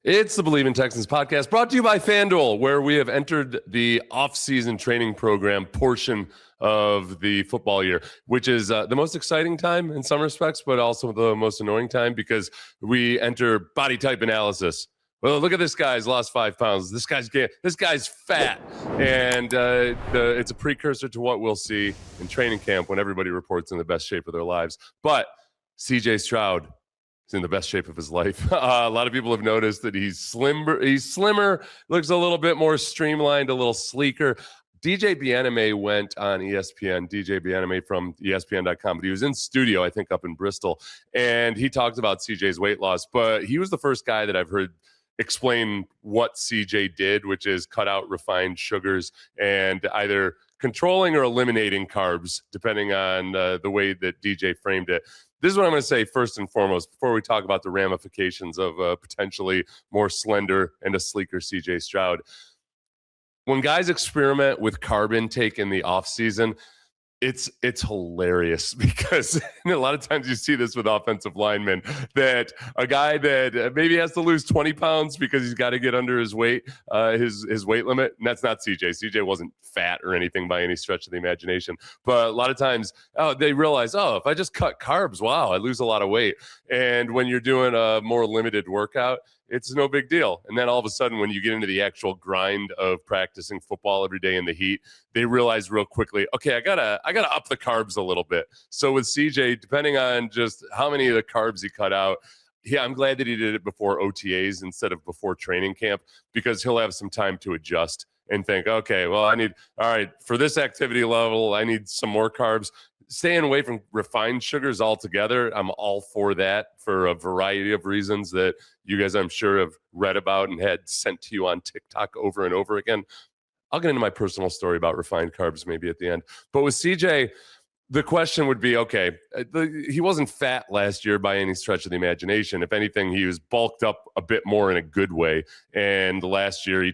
It's the Bleav in Texans podcast brought to you by FanDuel, where we have entered the offseason training program portion of the football year, which is the most exciting time in some respects, but also the most annoying time because we enter body type analysis. Well, look at this guy's lost 5 pounds. This guy's fat. And it's a precursor to what we'll see in training camp when everybody reports in the best shape of their lives. But CJ Stroud, he's in the best shape of his life. A lot of people have noticed that he's slimmer, looks a little bit more streamlined, a little sleeker. DJ Bianame went on ESPN, DJ Bianame from ESPN.com, but he was in studio, I think, up in Bristol, and he talked about CJ's weight loss, but he was the first guy that I've heard explain what CJ did, which is cut out refined sugars and either controlling or eliminating carbs, depending on the way that DJ framed it. This is what I'm going to say first and foremost before we talk about the ramifications of potentially more slender and a sleeker CJ Stroud. When guys experiment with carb intake in the offseason, it's hilarious because a lot of times you see this with offensive linemen, that a guy that maybe has to lose 20 pounds because he's got to get under his weight, his weight limit. And that's not CJ. CJ wasn't fat or anything by any stretch of the imagination. But a lot of times they realize, if I just cut carbs, wow, I lose a lot of weight. And when you're doing a more limited workout, it's no big deal. And then all of a sudden, when you get into the actual grind of practicing football every day in the heat, they realize real quickly, okay, I gotta up the carbs a little bit. So with CJ, depending on just how many of the carbs he cut out, I'm glad that he did it before OTAs instead of before training camp, because he'll have some time to adjust and think, okay, well, for this activity level, I need some more carbs. Staying away from refined sugars altogether, I'm all for that for a variety of reasons that you guys, I'm sure, have read about and had sent to you on TikTok over and over again. I'll get into my personal story about refined carbs maybe at the end. But with CJ, the question would be, okay, he wasn't fat last year by any stretch of the imagination. If anything, he was bulked up a bit more in a good way. And last year he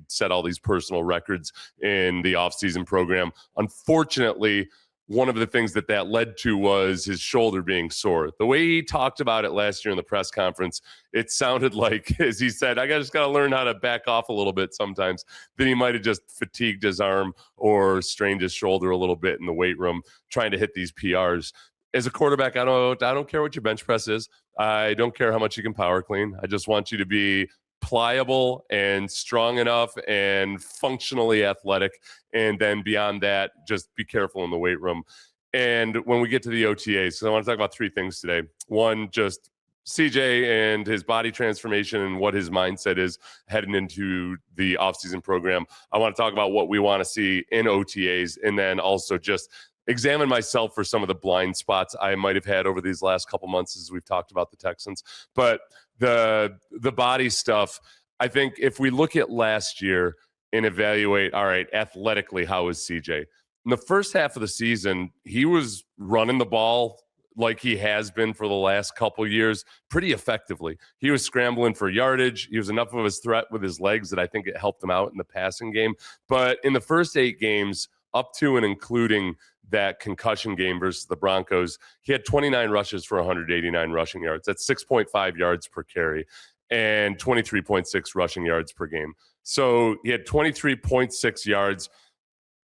set all these personal records in the offseason program. Unfortunately, one of the things that led to was his shoulder being sore. The way he talked about it last year in the press conference, it sounded like, as he said, I just got to learn how to back off a little bit sometimes. Then he might have just fatigued his arm or strained his shoulder a little bit in the weight room trying to hit these PRs. As a quarterback, I don't care what your bench press is. I don't care how much you can power clean. I just want you to be pliable and strong enough and functionally athletic. And then beyond that, just be careful in the weight room. And when we get to the OTAs, so I want to talk about 3 things today. One, just CJ and his body transformation and what his mindset is heading into the offseason program. I want to talk about what we want to see in OTAs, and then also just examine myself for some of the blind spots I might have had over these last couple months as we've talked about the Texans. But the body stuff, I think if we look at last year and evaluate, all right, athletically, how is CJ? In the first half of the season, he was running the ball like he has been for the last couple years pretty effectively. He was scrambling for yardage. He was enough of a threat with his legs that I think it helped him out in the passing game. But in the first 8 games, up to and including that concussion game versus the Broncos, he had 29 rushes for 189 rushing yards. That's 6.5 yards per carry and 23.6 rushing yards per game. So he had 23.6 yards,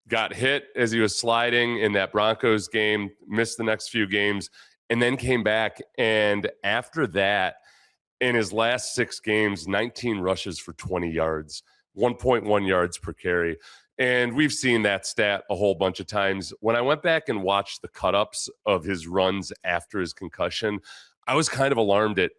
got hit as he was sliding in that Broncos game, missed the next few games, and then came back. And after that, in his last 6 games, 19 rushes for 20 yards, 1.1 yards per carry. And we've seen that stat a whole bunch of times. When I went back and watched the cut-ups of his runs after his concussion, I was kind of alarmed at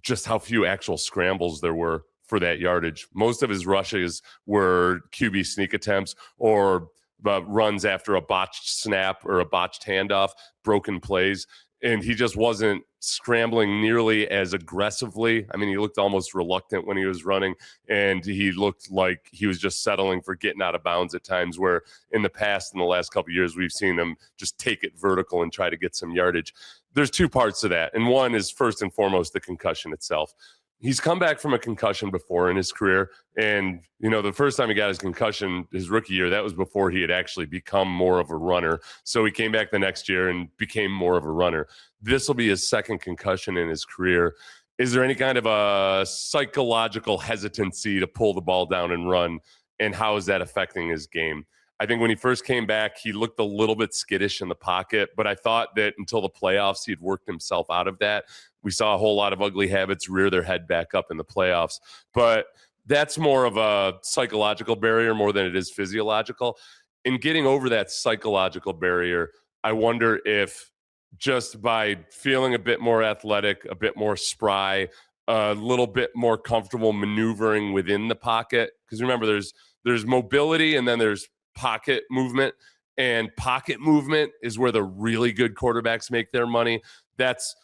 just how few actual scrambles there were for that yardage. Most of his rushes were QB sneak attempts or runs after a botched snap or a botched handoff, broken plays. And he just wasn't scrambling nearly as aggressively. I mean, he looked almost reluctant when he was running, and he looked like he was just settling for getting out of bounds at times, where in the past, in the last couple of years, we've seen him just take it vertical and try to get some yardage. There's 2 parts to that. And one is first and foremost the concussion itself. He's come back from a concussion before in his career. And, the first time he got his concussion, his rookie year, that was before he had actually become more of a runner. So he came back the next year and became more of a runner. This will be his second concussion in his career. is there any kind of a psychological hesitancy to pull the ball down and run? And how is that affecting his game? I think when he first came back, he looked a little bit skittish in the pocket, but I thought that until the playoffs, he'd worked himself out of that. We saw a whole lot of ugly habits rear their head back up in the playoffs, but that's more of a psychological barrier more than it is physiological. In getting over that psychological barrier, I wonder if just by feeling a bit more athletic, a bit more spry, a little bit more comfortable maneuvering within the pocket, because remember, there's mobility and then there's pocket movement, and pocket movement is where the really good quarterbacks make their money. That's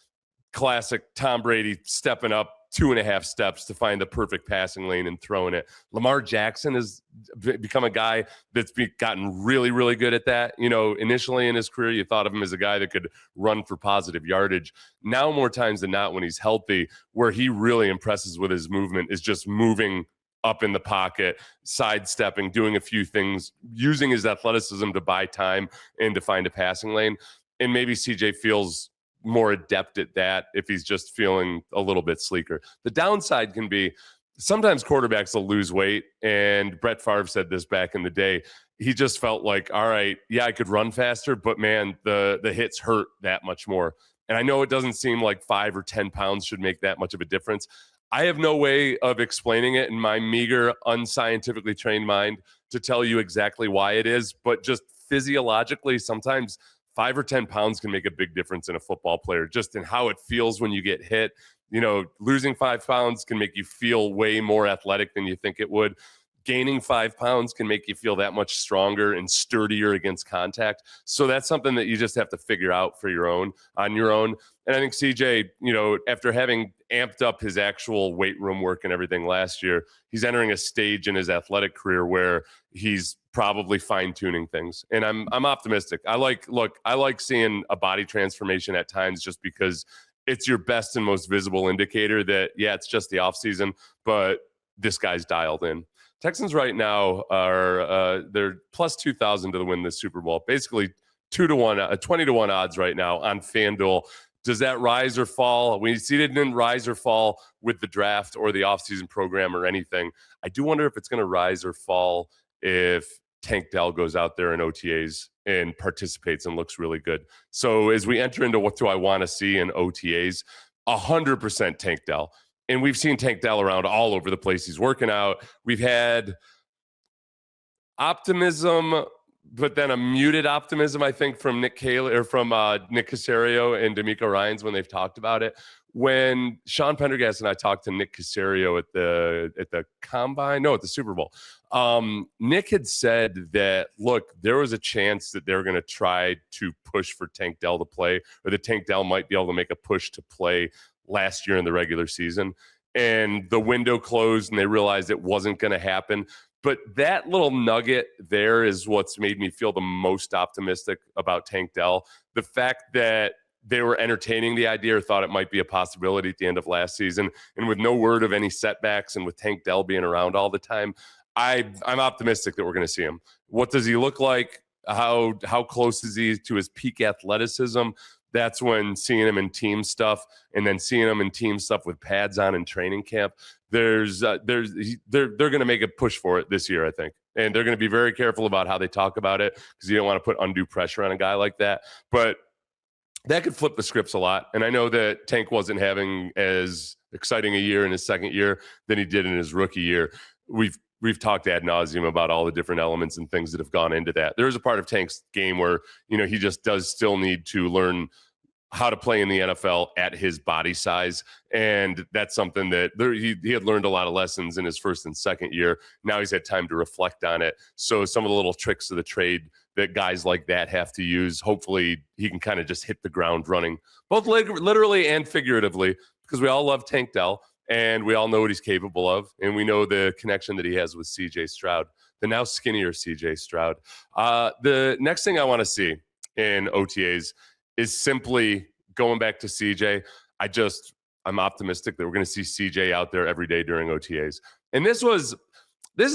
classic Tom Brady stepping up 2.5 steps to find the perfect passing lane and throwing it. Lamar Jackson has become a guy that's gotten really, really good at that. Initially in his career, you thought of him as a guy that could run for positive yardage. Now, more times than not, when he's healthy, where he really impresses with his movement is just moving up in the pocket, sidestepping, doing a few things, using his athleticism to buy time and to find a passing lane. And maybe CJ feels more adept at that if he's just feeling a little bit sleeker. The downside can be sometimes quarterbacks will lose weight. And Brett Favre said this back in the day. He just felt like, all right, yeah, I could run faster, but man, the hits hurt that much more. And I know it doesn't seem like 5 or 10 pounds should make that much of a difference. I have no way of explaining it in my meager, unscientifically trained mind to tell you exactly why it is, but just physiologically, sometimes 5 or 10 pounds can make a big difference in a football player, just in how it feels when you get hit. Losing 5 pounds can make you feel way more athletic than you think it would. Gaining 5 pounds can make you feel that much stronger and sturdier against contact. So that's something that you just have to figure out on your own. And I think CJ, after having amped up his actual weight room work and everything last year, he's entering a stage in his athletic career where he's probably fine-tuning things. And I'm optimistic. I like seeing a body transformation at times just because it's your best and most visible indicator that, yeah, it's just the offseason, but this guy's dialed in. Texans right now are they're plus 2,000 to win this Super Bowl. Basically 2-1, 20-1 odds right now on FanDuel. Does that rise or fall? We see it didn't rise or fall with the draft or the offseason program or anything. I do wonder if it's going to rise or fall if Tank Dell goes out there in OTAs and participates and looks really good. So as we enter into what do I want to see in OTAs, 100% Tank Dell. And we've seen Tank Dell around all over the place. He's working out. We've had optimism, but then a muted optimism, I think, from Nick Caley or from Nick Caserio and D'Amico Ryans when they've talked about it. When Sean Pendergast and I talked to Nick Caserio at the Combine, at the Super Bowl, Nick had said that, look, there was a chance that they were going to try to push for Tank Dell to play, or that Tank Dell might be able to make a push to play last year in the regular season, and the window closed and they realized it wasn't going to happen. But that little nugget there is what's made me feel the most optimistic about Tank Dell. The fact that they were entertaining the idea or thought it might be a possibility at the end of last season, and with no word of any setbacks and with Tank Dell being around all the time, I'm optimistic that we're going to see him. What does he look like? How close is he to his peak athleticism? That's when seeing him in team stuff and then seeing him in team stuff with pads on in training camp, they're going to make a push for it this year, I think. And they're going to be very careful about how they talk about it because you don't want to put undue pressure on a guy like that. But that could flip the scripts a lot. And I know that Tank wasn't having as exciting a year in his second year than he did in his rookie year. We've talked ad nauseum about all the different elements and things that have gone into that. There is a part of Tank's game where, he just does still need to learn how to play in the NFL at his body size. And that's something that he had learned a lot of lessons in his first and second year. Now he's had time to reflect on it. So some of the little tricks of the trade that guys like that have to use, hopefully he can kind of just hit the ground running, both literally and figuratively, because we all love Tank Dell and we all know what he's capable of. And we know the connection that he has with CJ Stroud, the now skinnier CJ Stroud. The next thing I want to see in OTAs is simply going back to CJ. I'm optimistic that we're going to see CJ out there every day during OTAs. And this is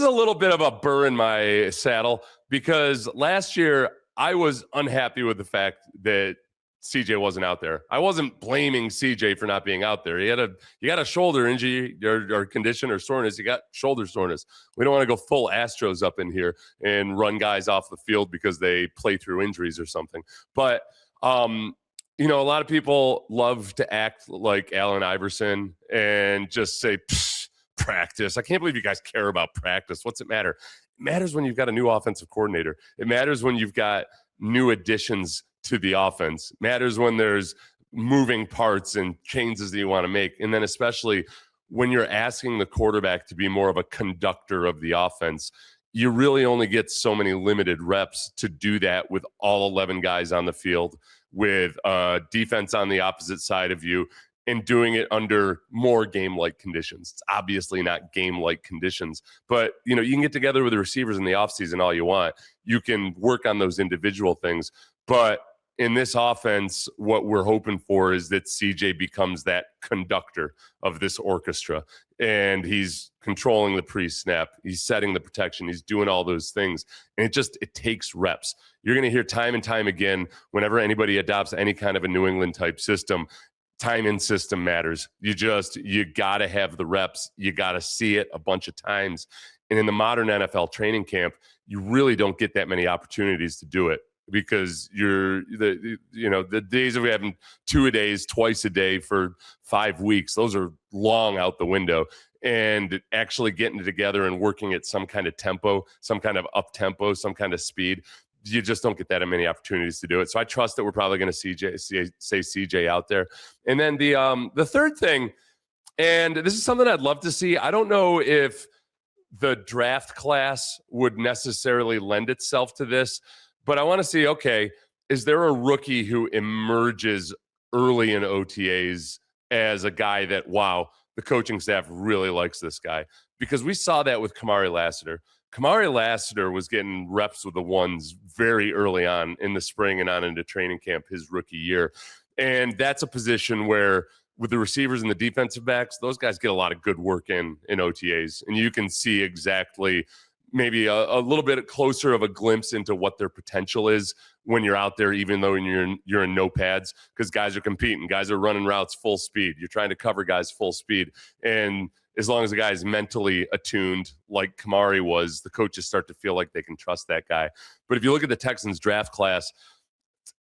a little bit of a burr in my saddle because last year I was unhappy with the fact that CJ wasn't out there. I wasn't blaming CJ for not being out there. You got a shoulder injury or condition or soreness. You got shoulder soreness. We don't want to go full Astros up in here and run guys off the field because they play through injuries or something. But, a lot of people love to act like Allen Iverson and just say, practice. I can't believe you guys care about practice. What's it matter? It matters when you've got a new offensive coordinator. It matters when you've got new additions to the offense. It matters when there's moving parts and changes that you want to make. And then especially when you're asking the quarterback to be more of a conductor of the offense, you really only get so many limited reps to do that with all 11 guys on the field, with defense on the opposite side of you, and doing it under more game-like conditions. It's obviously not game-like conditions, but you can get together with the receivers in the offseason all you want. You can work on those individual things, but in this offense, what we're hoping for is that CJ becomes that conductor of this orchestra, and he's controlling the pre-snap, he's setting the protection, he's doing all those things, and it takes reps. You're going to hear time and time again, whenever anybody adopts any kind of a New England type system, time and system matters. You got to have the reps. You got to see it a bunch of times. And in the modern NFL training camp, you really don't get that many opportunities to do it, because the days of having 2-a-days, twice a day for 5 weeks, those are long out the window. And actually getting together and working at some kind of tempo, some kind of up tempo, some kind of speed, you just don't get that many opportunities to do it. So I trust that we're probably going to say CJ out there. And then the third thing, and this is something I'd love to see. I don't know if the draft class would necessarily lend itself to this, but I want to see, okay, is there a rookie who emerges early in OTAs as a guy that, wow, the coaching staff really likes this guy? Because we saw that with Kamari Lassiter. Kamari Lassiter was getting reps with the ones very early on in the spring and on into training camp his rookie year. And that's a position where, with the receivers and the defensive backs, those guys get a lot of good work in OTAs. And you can see exactly maybe a little bit closer of a glimpse into what their potential is when you're out there, even though you're in no pads, because guys are competing. Guys are running routes full speed. You're trying to cover guys full speed. And as long as the guy is mentally attuned, like Kamari was, the coaches start to feel like they can trust that guy. But if you look at the Texans draft class,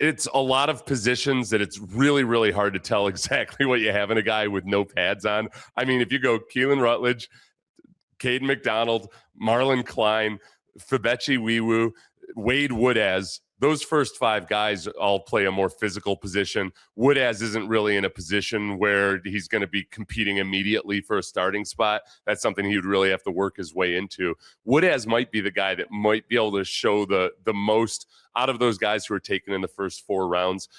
it's a lot of positions that it's really, really hard to tell exactly what you have in a guy with no pads on. I mean, if you go Keelan Rutledge, Caden McDonald, Marlon Klein, Febechi Wiwu, Wade Woodaz, those first 5 guys all play a more physical position. Woodaz isn't really in a position where he's going to be competing immediately for a starting spot. That's something he would really have to work his way into. Woodaz might be the guy that might be able to show the most out of those guys who are taken in the first 4 rounds,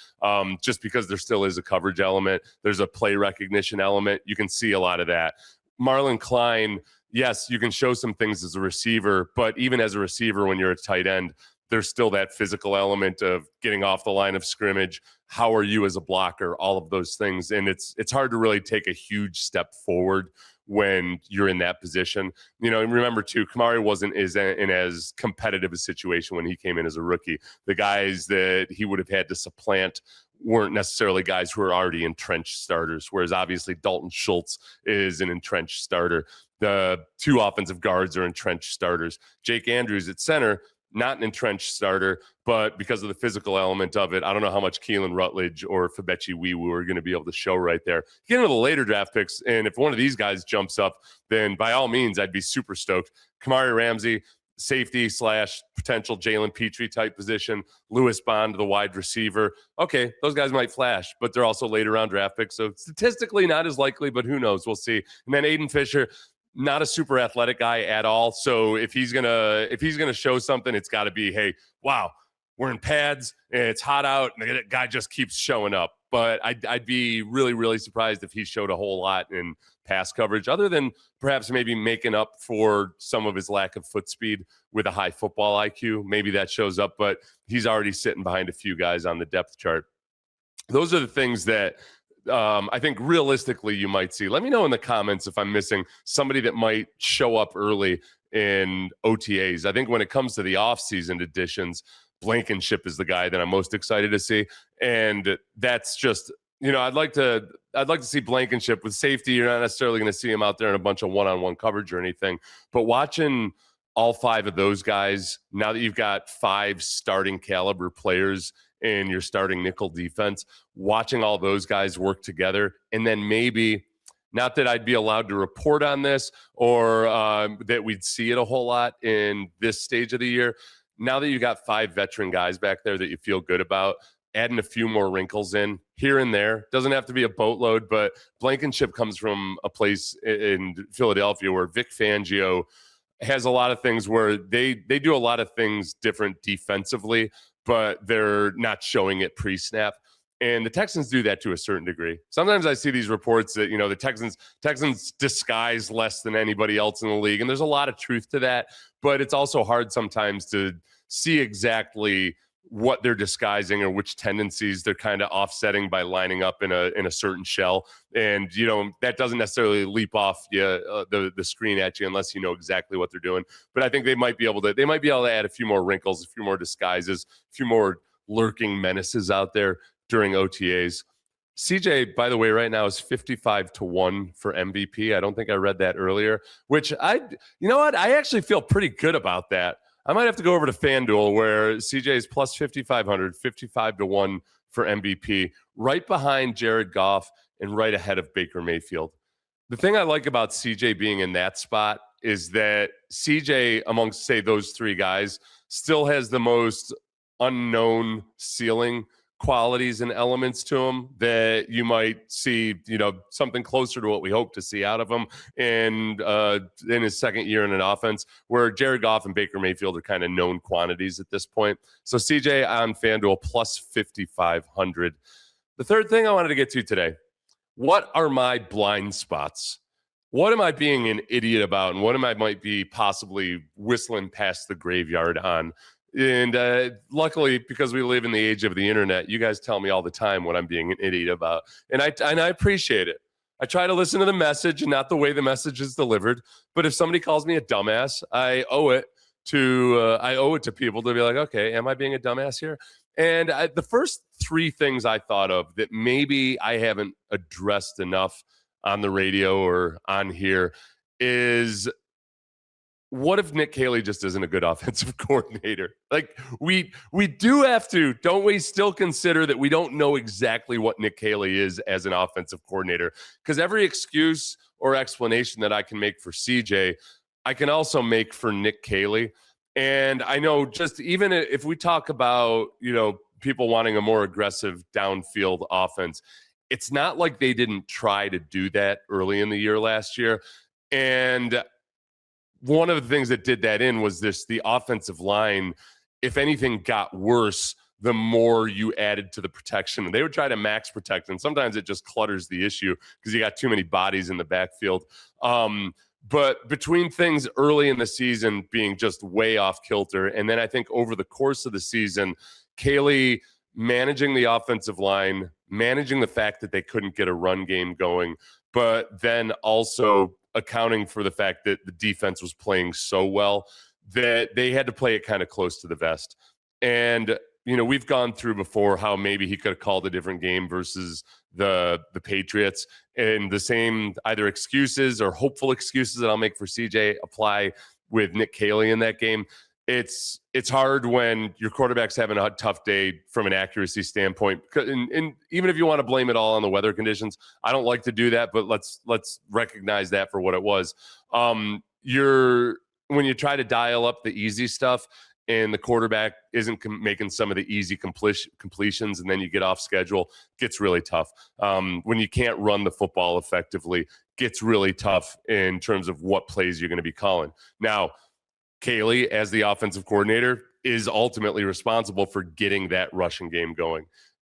just because there still is a coverage element. There's a play recognition element. You can see a lot of that. Marlon Klein, yes, you can show some things as a receiver, but even as a receiver, when you're a tight end, there's still that physical element of getting off the line of scrimmage. How are you as a blocker? All of those things. And it's hard to really take a huge step forward when you're in that position. And remember too, Kamari wasn't in as competitive a situation when he came in as a rookie. The guys that he would have had to supplant weren't necessarily guys who are already entrenched starters, whereas obviously Dalton Schultz is an entrenched starter. The 2 offensive guards are entrenched starters. Jake Andrews at center, not an entrenched starter, but because of the physical element of it, I don't know how much Keelan Rutledge or Febechi Wiwu are going to be able to show right there. Get into the later draft picks, and if one of these guys jumps up, then by all means, I'd be super stoked. Kamari Ramsey, safety / potential Jalen Petrie type position. Lewis Bond, the wide receiver. Okay, those guys might flash, but they're also later round draft picks, so statistically not as likely, but who knows? We'll see. And then Aiden Fisher, not a super athletic guy at all. So if he's gonna show something, it's got to be, hey, wow, we're in pads and it's hot out, and the guy just keeps showing up. But I'd be really, really surprised if he showed a whole lot in pass coverage, other than perhaps maybe making up for some of his lack of foot speed with a high football IQ. Maybe that shows up, but he's already sitting behind a few guys on the depth chart. Those are the things that I think realistically you might see. Let me know in the comments if I'm missing somebody that might show up early in OTAs. I think when it comes to the offseason additions, Blankenship is the guy that I'm most excited to see. And that's just, I'd like to see Blankenship with safety. You're not necessarily going to see him out there in a bunch of one-on-one coverage or anything, but watching all 5 of those guys, now that you've got 5 starting caliber players in your starting nickel defense, watching all those guys work together, and then maybe, not that I'd be allowed to report on this or that we'd see it a whole lot in this stage of the year, now that you got 5 veteran guys back there that you feel good about, adding a few more wrinkles in here and there. Doesn't have to be a boatload, but Blankenship comes from a place in Philadelphia where Vic Fangio has a lot of things where they do a lot of things different defensively, but they're not showing it pre-snap. And the Texans do that to a certain degree. Sometimes I see these reports that, the Texans disguise less than anybody else in the league. And there's a lot of truth to that, but it's also hard sometimes to see exactly what they're disguising or which tendencies they're kind of offsetting by lining up in a certain shell. And, that doesn't necessarily leap off the screen at you unless you know exactly what they're doing. But I think they might be able to add a few more wrinkles, a few more disguises, a few more lurking menaces out there during OTAs. CJ, by the way, right now is 55-1 for MVP. I don't think I read that earlier, which I actually feel pretty good about that. I might have to go over to FanDuel where CJ is plus 5,500, 55-1 for MVP, right behind Jared Goff and right ahead of Baker Mayfield. The thing I like about CJ being in that spot is that CJ, amongst, say, those 3 guys, still has the most unknown ceiling qualities and elements to him that you might see, something closer to what we hope to see out of him in his second year in an offense, where Jared Goff and Baker Mayfield are kind of known quantities at this point. So CJ on FanDuel plus 5,500. The third thing I wanted to get to today, what are my blind spots? What am I being an idiot about? And what might be possibly whistling past the graveyard on? And luckily, because we live in the age of the internet, you guys tell me all the time what I'm being an idiot about. And I appreciate it. I try to listen to the message and not the way the message is delivered. But if somebody calls me a dumbass, I owe it to people to be like, okay, am I being a dumbass here? And the first 3 things I thought of that maybe I haven't addressed enough on the radio or on here is, what if Nick Caley just isn't a good offensive coordinator? Like, we do have to, don't we still consider that we don't know exactly what Nick Caley is as an offensive coordinator? Because every excuse or explanation that I can make for CJ, I can also make for Nick Caley. And I know, just even if we talk about, people wanting a more aggressive downfield offense, it's not like they didn't try to do that early in the year last year. And one of the things that did that was the offensive line, if anything, got worse the more you added to the protection. And they would try to max protect, and sometimes it just clutters the issue because you got too many bodies in the backfield. But between things early in the season being just way off kilter, and then I think over the course of the season, Caley managing the offensive line, managing the fact that they couldn't get a run game going, but then also accounting for the fact that the defense was playing so well that they had to play it kind of close to the vest. And, we've gone through before how maybe he could have called a different game versus the Patriots, and the same either excuses or hopeful excuses that I'll make for CJ apply with Nick Caley in that game. It's hard when your quarterback's having a tough day from an accuracy standpoint. And even if you want to blame it all on the weather conditions, I don't like to do that, but let's recognize that for what it was. When you try to dial up the easy stuff and the quarterback isn't making some of the easy completions, and then you get off schedule, gets really tough. When you can't run the football effectively, gets really tough in terms of what plays you're going to be calling. Now, Caley, as the offensive coordinator, is ultimately responsible for getting that rushing game going.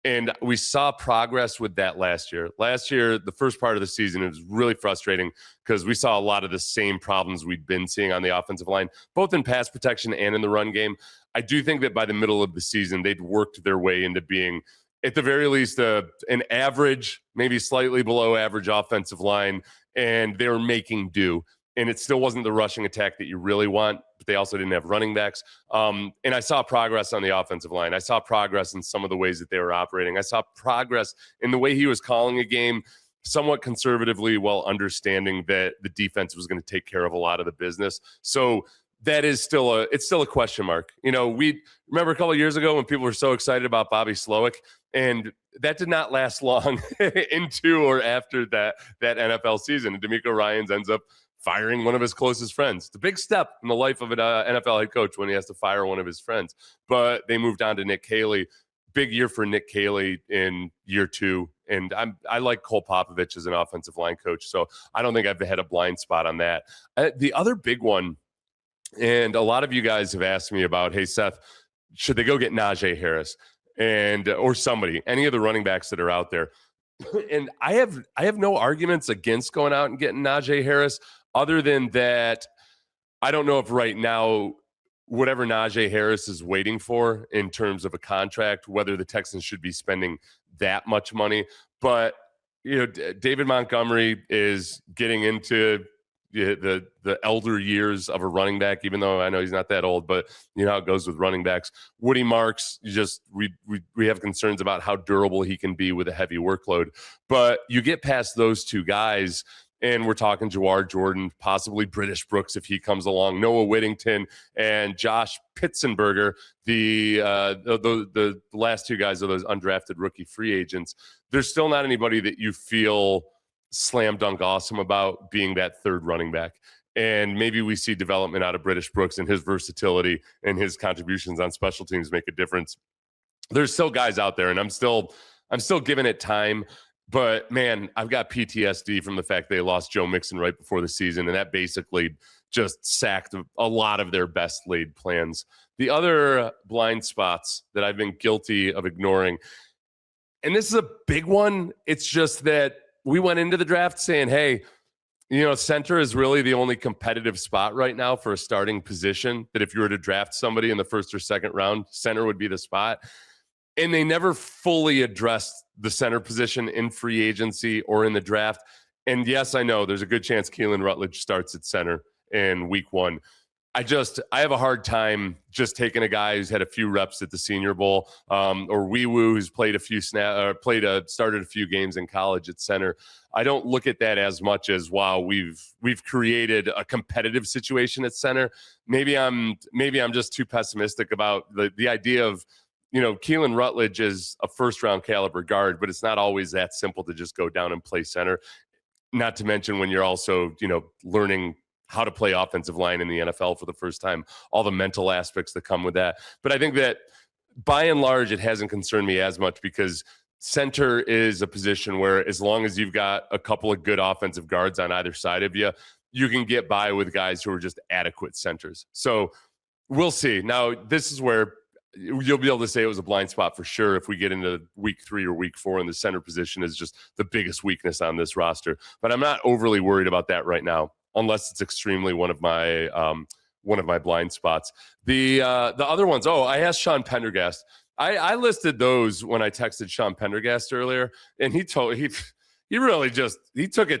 And we saw progress with that last year. Last year, the first part of the season, it was really frustrating because we saw a lot of the same problems we'd been seeing on the offensive line, both in pass protection and in the run game. I do think that by the middle of the season, they'd worked their way into being, at the very least, an average, maybe slightly below average offensive line, and they were making do. and it still wasn't the rushing attack that you really want, but they also didn't have running backs. And I saw progress on the offensive line. I saw progress in some of the ways that they were operating. I saw progress in the way he was calling a game somewhat conservatively, while understanding that the defense was going to take care of a lot of the business. So that is it's still a question mark. We remember a couple of years ago when people were so excited about Bobby Slowick, and that did not last long into or after that NFL season. And DeMeco Ryans ends up firing one of his closest friends. It's a big step in the life of an NFL head coach when he has to fire one of his friends. But they moved on to Nick Caley. Big year for Nick Caley in year 2. And I like Cole Popovich as an offensive line coach, so I don't think I've had a blind spot on that. The other big one, and a lot of you guys have asked me about, hey, Seth, should they go get Najee Harris or somebody, any of the running backs that are out there? And I have no arguments against going out and getting Najee Harris, other than that I don't know if right now whatever Najee Harris is waiting for in terms of a contract, whether the Texans should be spending that much money. But David Montgomery is getting into the elder years of a running back, even though I know he's not that old, but you know how it goes with running backs. Woody Marks, we have concerns about how durable he can be with a heavy workload. But you get past those two guys, and we're talking Jawar Jordan, possibly British Brooks if he comes along, Noah Whittington, and Josh Pitzenberger, the last two guys are those undrafted rookie free agents. There's still not anybody that you feel slam dunk awesome about being that third running back. And maybe we see development out of British Brooks, and his versatility and his contributions on special teams make a difference. There's still guys out there, and I'm still giving it time. But, man, I've got PTSD from the fact they lost Joe Mixon right before the season, and that basically just sacked a lot of their best laid plans. The other blind spots that I've been guilty of ignoring, and this is a big one, it's just that we went into the draft saying, hey, center is really the only competitive spot right now for a starting position, that if you were to draft somebody in the first or second round, center would be the spot. And they never fully addressed the center position in free agency or in the draft. And yes, I know there's a good chance Keelan Rutledge starts at center in week 1. I have a hard time just taking a guy who's had a few reps at the Senior Bowl, or Wee Woo, who's played started a few games in college at center. I don't look at that as much as, wow, we've created a competitive situation at center. Maybe I'm just too pessimistic about the idea of, Keelan Rutledge is a first-round caliber guard, but it's not always that simple to just go down and play center. Not to mention when you're also, learning how to play offensive line in the NFL for the first time, all the mental aspects that come with that. But I think that by and large, it hasn't concerned me as much, because center is a position where, as long as you've got a couple of good offensive guards on either side of you, you can get by with guys who are just adequate centers. So we'll see. Now, this is where you'll be able to say it was a blind spot for sure if we get into week 3 or week 4 and the center position is just the biggest weakness on this roster. But I'm not overly worried about that right now, unless it's extremely one of my blind spots. The other ones, I asked Sean Pendergast. I listed those when I texted Sean Pendergast earlier, and he took it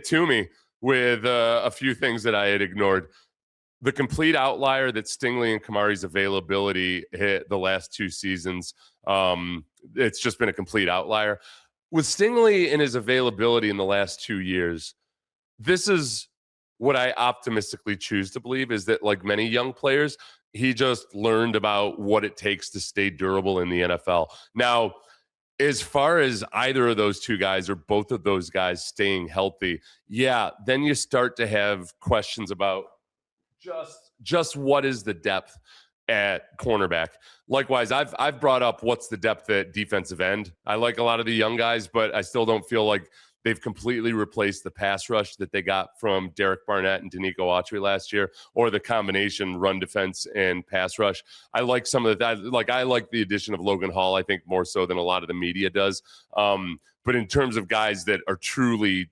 to me with a few things that I had ignored. The complete outlier that Stingley and Kamari's availability hit the last 2 seasons. It's just been a complete outlier. With Stingley and his availability in the last 2 years, this is what I optimistically choose to believe, is that, like many young players, he just learned about what it takes to stay durable in the NFL. Now, as far as either of those two guys or both of those guys staying healthy, then you start to have questions about just what is the depth at cornerback. Likewise, I've brought up what's the depth at defensive end. I like a lot of the young guys, but I still don't feel like they've completely replaced the pass rush that they got from Derek Barnett and Danico Autry last year, or the combination run defense and pass rush. I like some of that. I like the addition of Logan Hall, I think, more so than a lot of the media does. But in terms of guys that are truly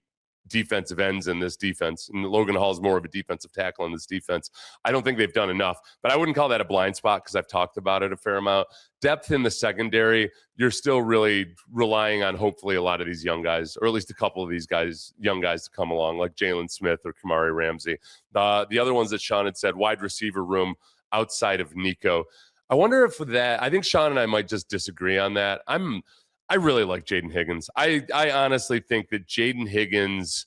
defensive ends in this defense. And Logan Hall is more of a defensive tackle in this defense. I don't think they've done enough, but I wouldn't call that a blind spot because I've talked about it a fair amount. Depth in the secondary, you're still really relying on hopefully a lot of these young guys, or at least a couple of these guys, young guys to come along, like Jalen Smith or Kamari Ramsey. The other ones that Sean had said, wide receiver room outside of Nico. I wonder if that, I think Sean and I might just disagree on that. I really like Jaden Higgins. I honestly think that Jaden Higgins,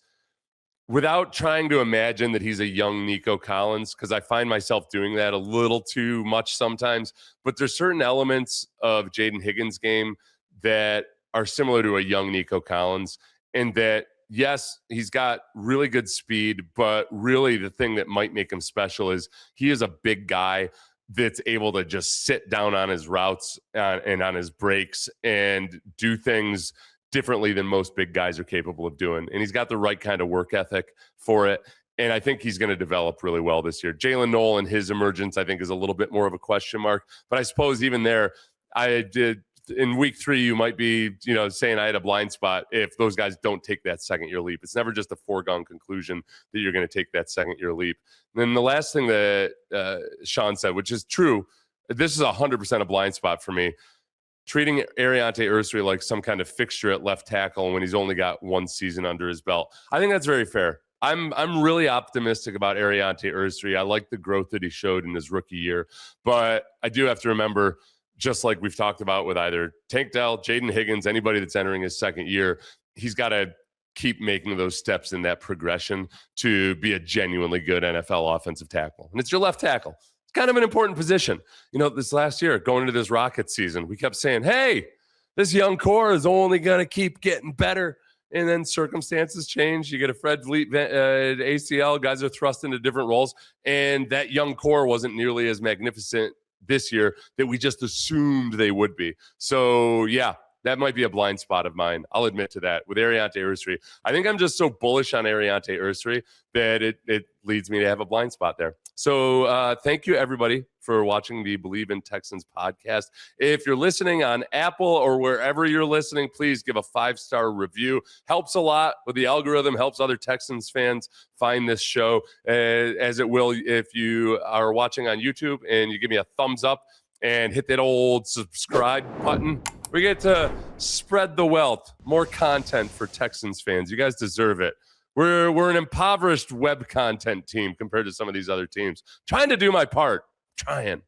without trying to imagine that he's a young Nico Collins, because I find myself doing that a little too much sometimes, but there's certain elements of Jaden Higgins' game that are similar to a young Nico Collins, and that, yes, he's got really good speed, but really the thing that might make him special is he is a big guy that's able to just sit down on his routes and on his breaks and do things differently than most big guys are capable of doing. And he's got the right kind of work ethic for it. And I think he's going to develop really well this year. Jalen Noel and his emergence, I think, is a little bit more of a question mark. But I suppose even there, in week 3, you might be, saying I had a blind spot if those guys don't take that second-year leap. It's never just a foregone conclusion that you're going to take that second-year leap. And then the last thing that Sean said, which is true, this is 100% a blind spot for me, treating Ariante Ursary like some kind of fixture at left tackle when he's only got 1 season under his belt. I think that's very fair. I'm really optimistic about Ariante Ursary. I like the growth that he showed in his rookie year, but I do have to remember, just like we've talked about with either Tank Dell, Jaden Higgins, anybody that's entering his second year, he's got to keep making those steps in that progression to be a genuinely good NFL offensive tackle. And it's your left tackle. It's kind of an important position. This last year, going into this Rockets season, we kept saying, hey, this young core is only going to keep getting better. And then circumstances change. You get a Fred Vliet ACL. Guys are thrust into different roles. And that young core wasn't nearly as magnificent this year that we just assumed they would be. So, yeah, that might be a blind spot of mine. I'll admit to that. With Ariante Ursary, I think I'm just so bullish on Ariante Ursary that it leads me to have a blind spot there. So thank you, everybody, for watching the Bleav in Texans podcast. If you're listening on Apple or wherever you're listening, please give a 5-star review. Helps a lot with the algorithm, helps other Texans fans find this show, as it will if you are watching on YouTube and you give me a thumbs up and hit that old subscribe button. We get to spread the wealth, more content for Texans fans. You guys deserve it. We're an impoverished web content team compared to some of these other teams. Trying to do my part. Trying.